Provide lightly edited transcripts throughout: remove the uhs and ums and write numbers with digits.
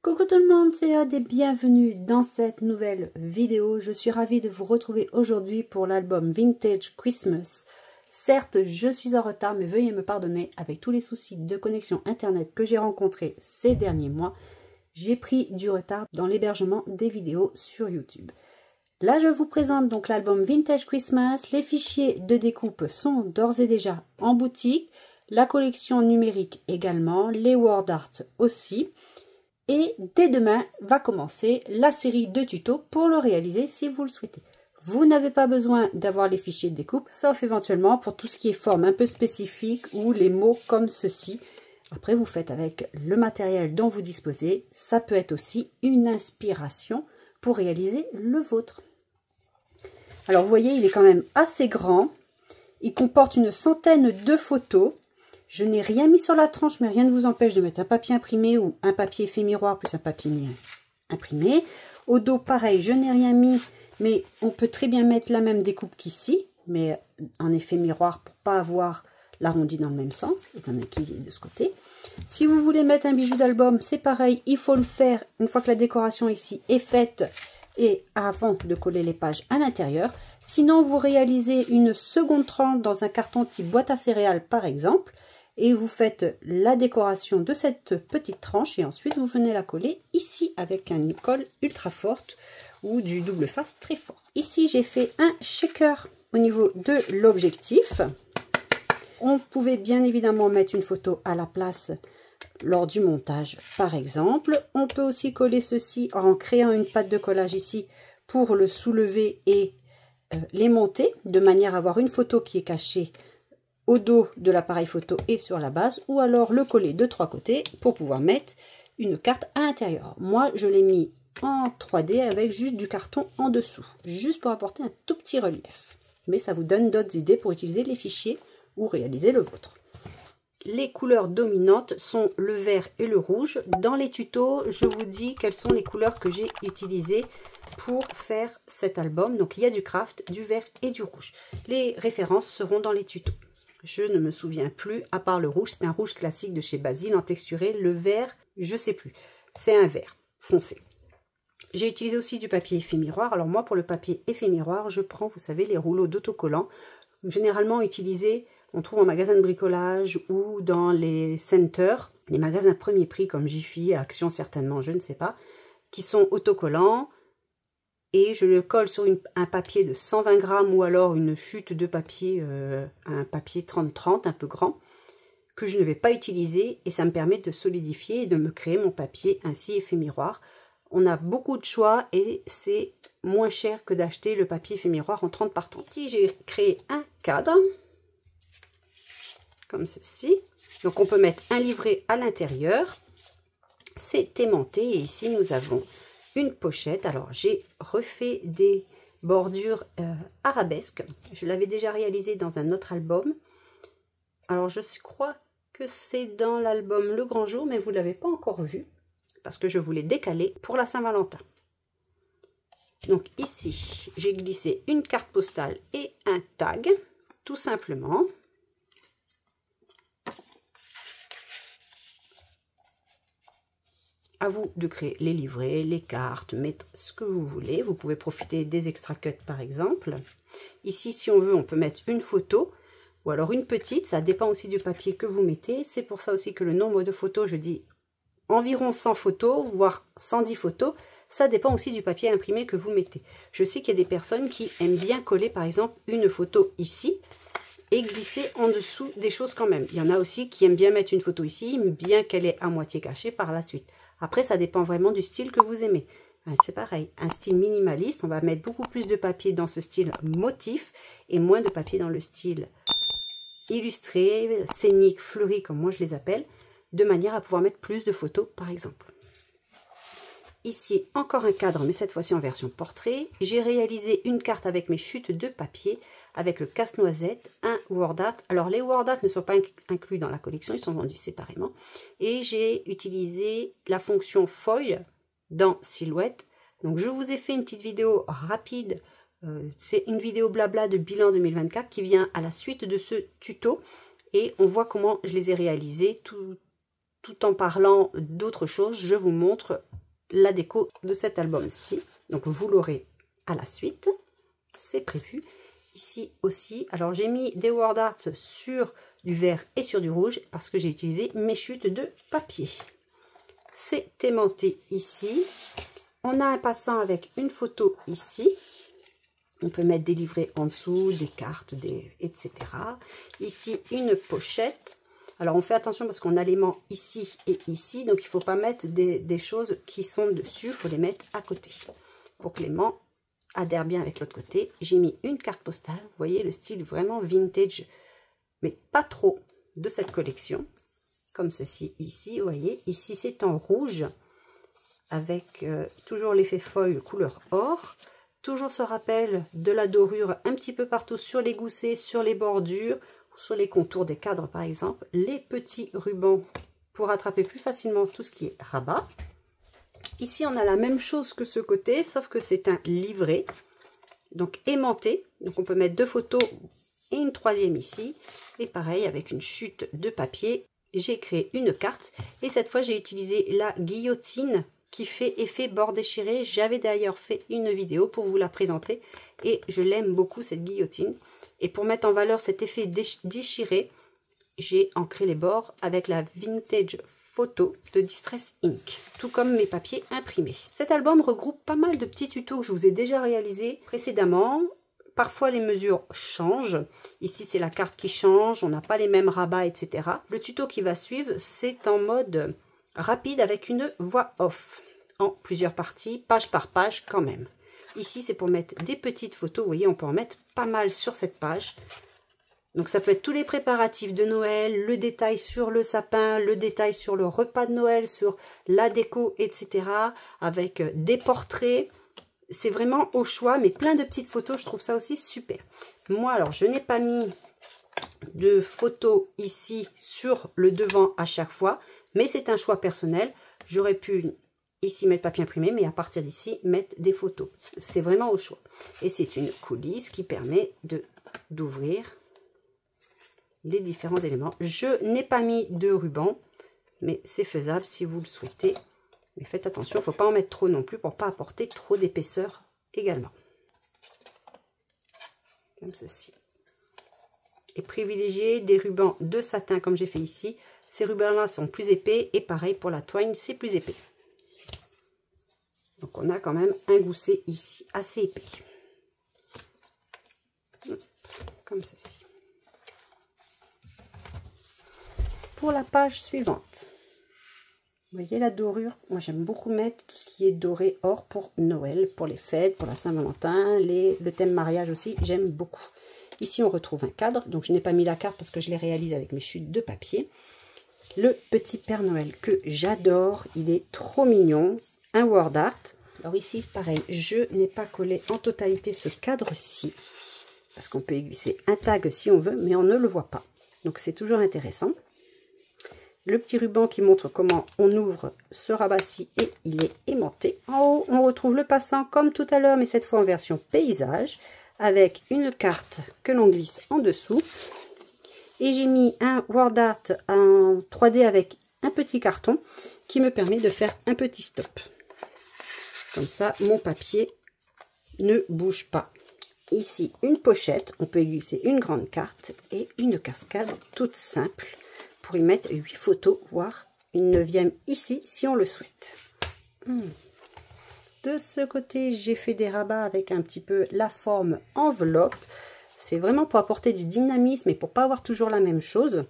Coucou tout le monde, c'est Aude et bienvenue dans cette nouvelle vidéo. Je suis ravie de vous retrouver aujourd'hui pour l'album Vintage Christmas. Certes, je suis en retard, mais veuillez me pardonner avec tous les soucis de connexion internet que j'ai rencontrés ces derniers mois. J'ai pris du retard dans l'hébergement des vidéos sur YouTube. Là, je vous présente donc l'album Vintage Christmas. Les fichiers de découpe sont d'ores et déjà en boutique. La collection numérique également, les word art aussi. Et dès demain va commencer la série de tutos pour le réaliser si vous le souhaitez. Vous n'avez pas besoin d'avoir les fichiers de découpe, sauf éventuellement pour tout ce qui est forme un peu spécifique ou les mots comme ceci. Après, vous faites avec le matériel dont vous disposez. Ça peut être aussi une inspiration pour réaliser le vôtre. Alors, vous voyez, il est quand même assez grand. Il comporte une centaine de photos. Je n'ai rien mis sur la tranche, mais rien ne vous empêche de mettre un papier imprimé ou un papier effet miroir plus un papier imprimé. Au dos, pareil, je n'ai rien mis, mais on peut très bien mettre la même découpe qu'ici, mais en effet miroir pour ne pas avoir l'arrondi dans le même sens, étant donné qu'il est de ce côté. Si vous voulez mettre un bijou d'album, c'est pareil, il faut le faire une fois que la décoration ici est faite et avant de coller les pages à l'intérieur. Sinon, vous réalisez une seconde tranche dans un carton type boîte à céréales par exemple. Et vous faites la décoration de cette petite tranche et ensuite vous venez la coller ici avec une colle ultra forte ou du double face très fort. Ici j'ai fait un shaker au niveau de l'objectif. On pouvait bien évidemment mettre une photo à la place lors du montage par exemple. On peut aussi coller ceci en créant une patte de collage ici pour le soulever et les monter de manière à avoir une photo qui est cachée au dos de l'appareil photo et sur la base, ou alors le coller de trois côtés pour pouvoir mettre une carte à l'intérieur. Moi, je l'ai mis en 3D avec juste du carton en dessous, juste pour apporter un tout petit relief. Mais ça vous donne d'autres idées pour utiliser les fichiers ou réaliser le vôtre. Les couleurs dominantes sont le vert et le rouge. Dans les tutos, je vous dis quelles sont les couleurs que j'ai utilisées pour faire cet album. Donc, il y a du craft, du vert et du rouge. Les références seront dans les tutos. Je ne me souviens plus, à part le rouge, c'est un rouge classique de chez Basile en texturé. Le vert, je ne sais plus, c'est un vert foncé. J'ai utilisé aussi du papier effet miroir. Alors moi, pour le papier effet miroir, je prends, vous savez, les rouleaux d'autocollants, généralement utilisés, on trouve en magasin de bricolage ou dans les centers, les magasins premier prix comme Jiffy, Action certainement, je ne sais pas, qui sont autocollants. Et je le colle sur un papier de 120 grammes ou alors une chute de papier, un papier 30-30, un peu grand, que je ne vais pas utiliser et ça me permet de solidifier et de me créer mon papier ainsi effet miroir. On a beaucoup de choix et c'est moins cher que d'acheter le papier effet miroir en 30 par 30. Ici, j'ai créé un cadre, comme ceci. Donc, on peut mettre un livret à l'intérieur. C'est aimanté et ici, nous avons une pochette. Alors j'ai refait des bordures arabesques. Je l'avais déjà réalisé dans un autre album. Alors je crois que c'est dans l'album Le Grand Jour, mais vous ne l'avez pas encore vu parce que je voulais décaler pour la Saint-Valentin. Donc ici, j'ai glissé une carte postale et un tag, tout simplement. À vous de créer les livrets, les cartes, mettre ce que vous voulez. Vous pouvez profiter des extra cuts par exemple. Ici, si on veut, on peut mettre une photo ou alors une petite. Ça dépend aussi du papier que vous mettez. C'est pour ça aussi que le nombre de photos, je dis environ 100 photos, voire 110 photos. Ça dépend aussi du papier imprimé que vous mettez. Je sais qu'il y a des personnes qui aiment bien coller par exemple une photo ici et glisser en dessous des choses quand même. Il y en a aussi qui aiment bien mettre une photo ici, bien qu'elle est à moitié cachée par la suite. Après, ça dépend vraiment du style que vous aimez. C'est pareil, un style minimaliste, on va mettre beaucoup plus de papier dans ce style motif et moins de papier dans le style illustré, scénique, fleuri, comme moi je les appelle, de manière à pouvoir mettre plus de photos par exemple. Ici, encore un cadre, mais cette fois-ci en version portrait. J'ai réalisé une carte avec mes chutes de papier, avec le casse-noisette, un word art. Alors, les word art ne sont pas inclus dans la collection, ils sont vendus séparément. Et j'ai utilisé la fonction foil dans Silhouette. Donc, je vous ai fait une petite vidéo rapide. C'est une vidéo blabla de bilan 2024 qui vient à la suite de ce tuto. Et on voit comment je les ai réalisés, tout tout en parlant d'autre chose, je vous montre la déco de cet album-ci. Donc vous l'aurez à la suite, c'est prévu. Ici aussi, alors j'ai mis des word art sur du vert et sur du rouge parce que j'ai utilisé mes chutes de papier. C'est aimanté ici. On a un passant avec une photo ici. On peut mettre des livrets en dessous, des cartes, etc. Ici, une pochette. Alors, on fait attention parce qu'on a l'aimant ici et ici. Donc, il ne faut pas mettre des choses qui sont dessus. Il faut les mettre à côté pour que l'aimant adhère bien avec l'autre côté. J'ai mis une carte postale. Vous voyez le style vraiment vintage, mais pas trop, de cette collection. Comme ceci ici. Vous voyez, ici, c'est en rouge avec toujours l'effet foil couleur or. Toujours ce rappel de la dorure un petit peu partout sur les goussets, sur les bordures, sur les contours des cadres par exemple. Les petits rubans pour attraper plus facilement tout ce qui est rabat. Ici on a la même chose que ce côté, sauf que c'est un livret, donc aimanté. Donc on peut mettre deux photos et une troisième ici. Et pareil avec une chute de papier, j'ai créé une carte. Et cette fois j'ai utilisé la guillotine qui fait effet bord déchiré. J'avais d'ailleurs fait une vidéo pour vous la présenter et je l'aime beaucoup cette guillotine. Et pour mettre en valeur cet effet déchiré, j'ai ancré les bords avec la Vintage Photo de Distress Ink, tout comme mes papiers imprimés. Cet album regroupe pas mal de petits tutos que je vous ai déjà réalisés précédemment. Parfois les mesures changent. Ici c'est la carte qui change, on n'a pas les mêmes rabats, etc. Le tuto qui va suivre, c'est en mode rapide avec une voix off en plusieurs parties, page par page quand même. Ici c'est pour mettre des petites photos, vous voyez on peut en mettre pas mal sur cette page. Donc ça peut être tous les préparatifs de Noël, le détail sur le sapin, le détail sur le repas de Noël, sur la déco, etc. Avec des portraits. C'est vraiment au choix, mais plein de petites photos, je trouve ça aussi super. Moi alors je n'ai pas mis de photos ici sur le devant à chaque fois, mais c'est un choix personnel. J'aurais pu ici mettre papier imprimé, mais à partir d'ici mettre des photos. C'est vraiment au choix. Et c'est une coulisse qui permet d'ouvrir les différents éléments. Je n'ai pas mis de ruban, mais c'est faisable si vous le souhaitez. Mais faites attention, il ne faut pas en mettre trop non plus pour ne pas apporter trop d'épaisseur également. Comme ceci. Et privilégiez des rubans de satin comme j'ai fait ici. Ces rubans-là sont plus épais et pareil pour la twine, c'est plus épais. Donc on a quand même un gousset ici assez épais. Comme ceci. Pour la page suivante, vous voyez la dorure, moi j'aime beaucoup mettre tout ce qui est doré or pour Noël, pour les fêtes, pour la Saint-Valentin, le thème mariage aussi, j'aime beaucoup. Ici on retrouve un cadre, donc je n'ai pas mis la carte parce que je l'ai réalise avec mes chutes de papier. Le petit Père Noël que j'adore, il est trop mignon, un word art. Alors ici pareil, je n'ai pas collé en totalité ce cadre-ci, parce qu'on peut y glisser un tag si on veut, mais on ne le voit pas. Donc c'est toujours intéressant. Le petit ruban qui montre comment on ouvre ce rabat-ci et il est aimanté. En haut, on retrouve le passant comme tout à l'heure, mais cette fois en version paysage, avec une carte que l'on glisse en dessous. Et j'ai mis un word art en 3D avec un petit carton qui me permet de faire un petit stop. Comme ça, mon papier ne bouge pas. Ici, une pochette, on peut y glisser une grande carte et une cascade toute simple. Pour y mettre 8 photos, voire une 9e ici si on le souhaite. De ce côté, j'ai fait des rabats avec un petit peu la forme enveloppe. C'est vraiment pour apporter du dynamisme et pour pas avoir toujours la même chose.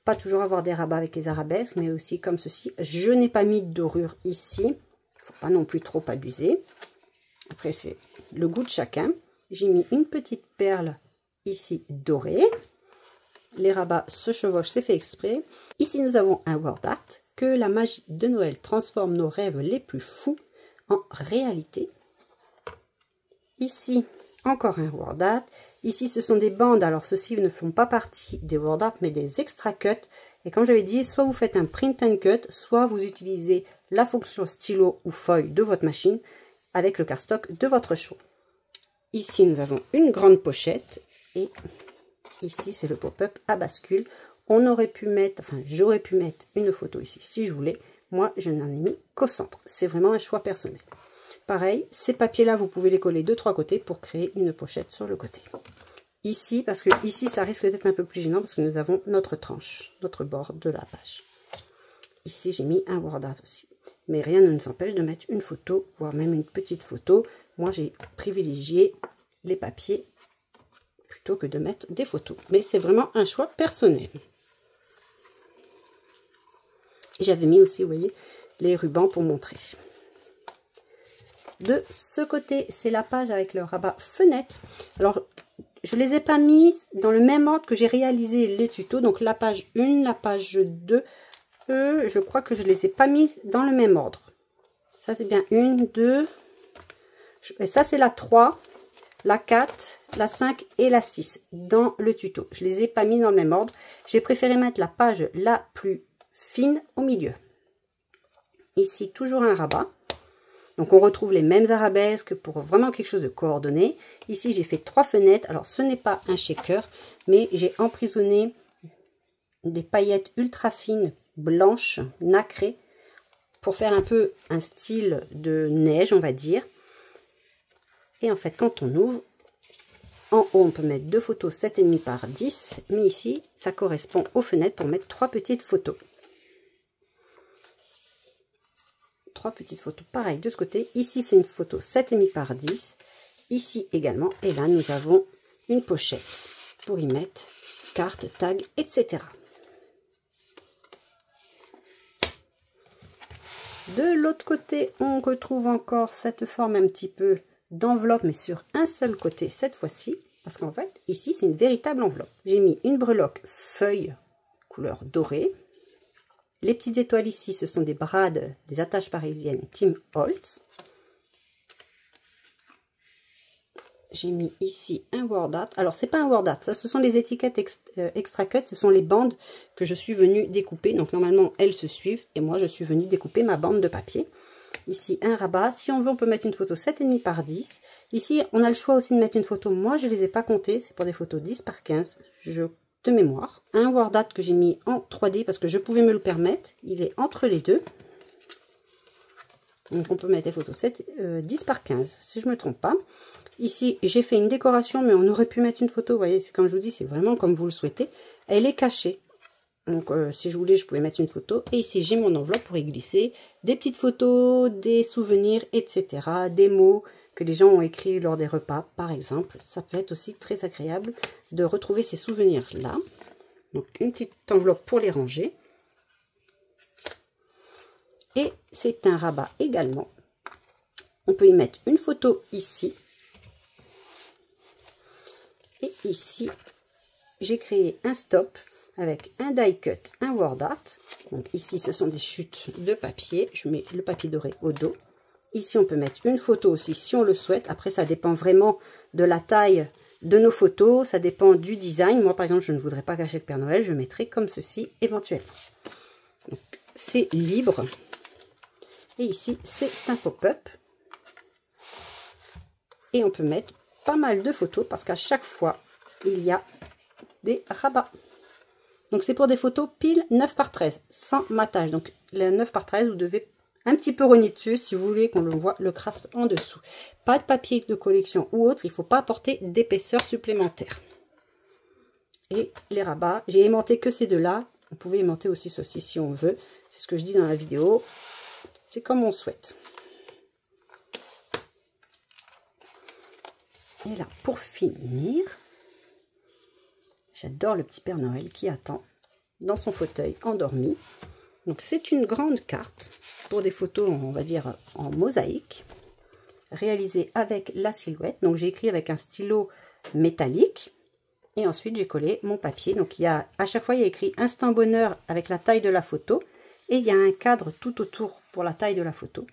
Pas toujours avoir des rabats avec les arabesques, mais aussi comme ceci. Je n'ai pas mis de dorure ici. Il ne faut pas non plus trop abuser. Après, c'est le goût de chacun. J'ai mis une petite perle ici dorée. Les rabats se chevauchent, c'est fait exprès. Ici, nous avons un word art. Que la magie de Noël transforme nos rêves les plus fous en réalité. Ici, encore un word art. Ici, ce sont des bandes. Alors, ceux-ci ne font pas partie des word art, mais des extra cuts. Et comme j'avais dit, soit vous faites un print and cut, soit vous utilisez la fonction stylo ou feuille de votre machine avec le cardstock de votre choix. Ici, nous avons une grande pochette et ici, c'est le pop-up à bascule. On aurait pu mettre, enfin j'aurais pu mettre une photo ici si je voulais. Moi, je n'en ai mis qu'au centre. C'est vraiment un choix personnel. Pareil, ces papiers-là, vous pouvez les coller de 3 côtés pour créer une pochette sur le côté. Ici, parce que ici, ça risque d'être un peu plus gênant parce que nous avons notre tranche, notre bord de la page. Ici, j'ai mis un word art aussi. Mais rien ne nous empêche de mettre une photo, voire même une petite photo. Moi, j'ai privilégié les papiers plutôt que de mettre des photos. Mais c'est vraiment un choix personnel. J'avais mis aussi, vous voyez, les rubans pour montrer. De ce côté, c'est la page avec le rabat fenêtre. Alors, je ne les ai pas mises dans le même ordre que j'ai réalisé les tutos. Donc, la page 1, la page 2, je crois que je ne les ai pas mises dans le même ordre. Ça, c'est bien 1, 2. Et ça, c'est la 3, la 4, la 5 et la 6 dans le tuto. Je ne les ai pas mis dans le même ordre. J'ai préféré mettre la page la plus fine au milieu. Ici, toujours un rabat. Donc, on retrouve les mêmes arabesques pour vraiment quelque chose de coordonné. Ici, j'ai fait 3 fenêtres. Alors, ce n'est pas un shaker, mais j'ai emprisonné des paillettes ultra fines, blanches, nacrées, pour faire un peu un style de neige, on va dire. Et en fait, quand on ouvre, en haut, on peut mettre 2 photos 7,5 par 10. Mais ici, ça correspond aux fenêtres pour mettre 3 petites photos. 3 petites photos pareil de ce côté. Ici, c'est une photo 7,5 par 10. Ici également. Et là, nous avons une pochette pour y mettre cartes, tags, etc. De l'autre côté, on retrouve encore cette forme un petit peu d'enveloppe, mais sur un seul côté cette fois-ci. Parce qu'en fait, ici, c'est une véritable enveloppe. J'ai mis une breloque feuille couleur dorée. Les petites étoiles ici, ce sont des brades, des attaches parisiennes Tim Holtz. J'ai mis ici un word art. Alors, c'est pas un word art, ça, ce sont les étiquettes extra cut, ce sont les bandes que je suis venue découper. Donc, normalement, elles se suivent et moi, je suis venue découper ma bande de papier. Ici, un rabat. Si on veut, on peut mettre une photo 7,5 par 10. Ici, on a le choix aussi de mettre une photo. Moi, je ne les ai pas comptées. C'est pour des photos 10 par 15. De mémoire. Un word art que j'ai mis en 3D parce que je pouvais me le permettre. Il est entre les deux. Donc, on peut mettre des photos 10 par 15, si je ne me trompe pas. Ici, j'ai fait une décoration, mais on aurait pu mettre une photo. Vous voyez, comme je vous dis, c'est vraiment comme vous le souhaitez. Elle est cachée. Donc, si je voulais, je pouvais mettre une photo. Et ici, j'ai mon enveloppe pour y glisser des petites photos, des souvenirs, etc. Des mots que les gens ont écrits lors des repas, par exemple. Ça peut être aussi très agréable de retrouver ces souvenirs-là. Donc, une petite enveloppe pour les ranger. Et c'est un rabat également. On peut y mettre une photo ici. Et ici, j'ai créé un stop avec un die cut, un word art. Donc ici, ce sont des chutes de papier. Je mets le papier doré au dos. Ici, on peut mettre une photo aussi si on le souhaite. Après, ça dépend vraiment de la taille de nos photos. Ça dépend du design. Moi, par exemple, je ne voudrais pas cacher le Père Noël. Je mettrai comme ceci éventuellement. C'est libre. Et ici, c'est un pop-up. Et on peut mettre pas mal de photos parce qu'à chaque fois, il y a des rabats. Donc, c'est pour des photos pile 9 par 13, sans matage. Donc, les 9 par 13, vous devez un petit peu rogner dessus si vous voulez qu'on le voit, le craft en dessous. Pas de papier de collection ou autre, il ne faut pas apporter d'épaisseur supplémentaire. Et les rabats, j'ai aimanté que ces deux-là. Vous pouvez aimanter aussi ceci si on veut. C'est ce que je dis dans la vidéo. C'est comme on souhaite. Et là, pour finir, j'adore le petit Père Noël qui attend dans son fauteuil endormi. Donc, c'est une grande carte pour des photos, on va dire, en mosaïque, réalisée avec la silhouette. Donc, j'ai écrit avec un stylo métallique. Et ensuite, j'ai collé mon papier. Donc, il y a, à chaque fois, il y a écrit Instant Bonheur avec la taille de la photo. Et il y a un cadre tout autour pour la taille de la photo.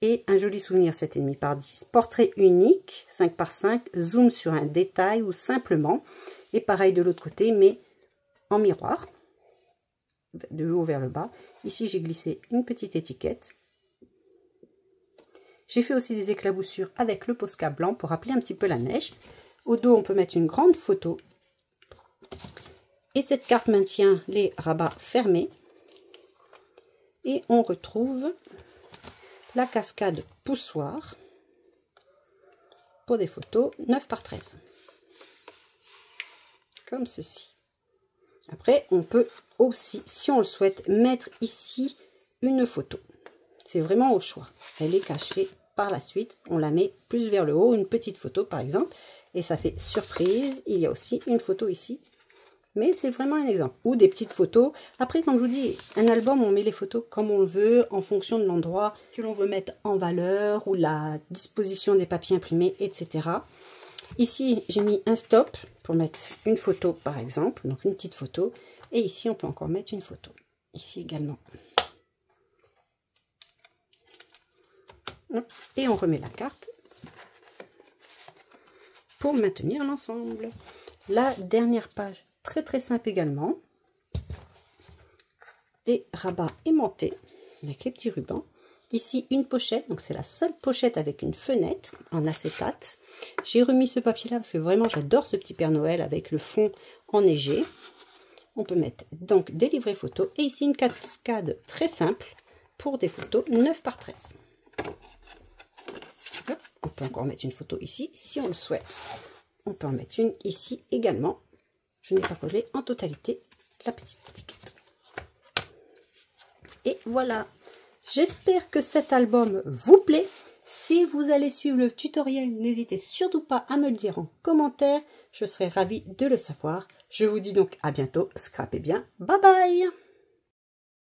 Et un joli souvenir 7,5 par 10. Portrait unique, 5 par 5. Zoom sur un détail ou simplement. Et pareil de l'autre côté, mais en miroir. De haut vers le bas. Ici, j'ai glissé une petite étiquette. J'ai fait aussi des éclaboussures avec le Posca blanc pour rappeler un petit peu la neige. Au dos, on peut mettre une grande photo. Et cette carte maintient les rabats fermés. Et on retrouve la cascade poussoir pour des photos 9 par 13. Comme ceci. Après, on peut aussi, si on le souhaite, mettre ici une photo. C'est vraiment au choix. Elle est cachée par la suite. On la met plus vers le haut, une petite photo par exemple. Et ça fait surprise. Il y a aussi une photo ici. Mais c'est vraiment un exemple. Ou des petites photos. Après, comme je vous dis, un album, on met les photos comme on le veut, en fonction de l'endroit que l'on veut mettre en valeur, ou la disposition des papiers imprimés, etc. Ici, j'ai mis un stop pour mettre une photo, par exemple. Donc, une petite photo. Et ici, on peut encore mettre une photo. Ici également. Et on remet la carte pour maintenir l'ensemble. La dernière page, très simple également. Des rabats aimantés avec les petits rubans. Ici, une pochette. Donc, c'est la seule pochette avec une fenêtre en acétate. J'ai remis ce papier-là parce que vraiment, j'adore ce petit Père Noël avec le fond enneigé. On peut mettre donc des livrets photos. Et ici, une cascade très simple pour des photos 9 par 13. On peut encore mettre une photo ici si on le souhaite. On peut en mettre une ici également. Je n'ai pas collé en totalité la petite étiquette. Et voilà. J'espère que cet album vous plaît. Si vous allez suivre le tutoriel, n'hésitez surtout pas à me le dire en commentaire. Je serai ravie de le savoir. Je vous dis donc à bientôt. Scrapez bien. Bye bye.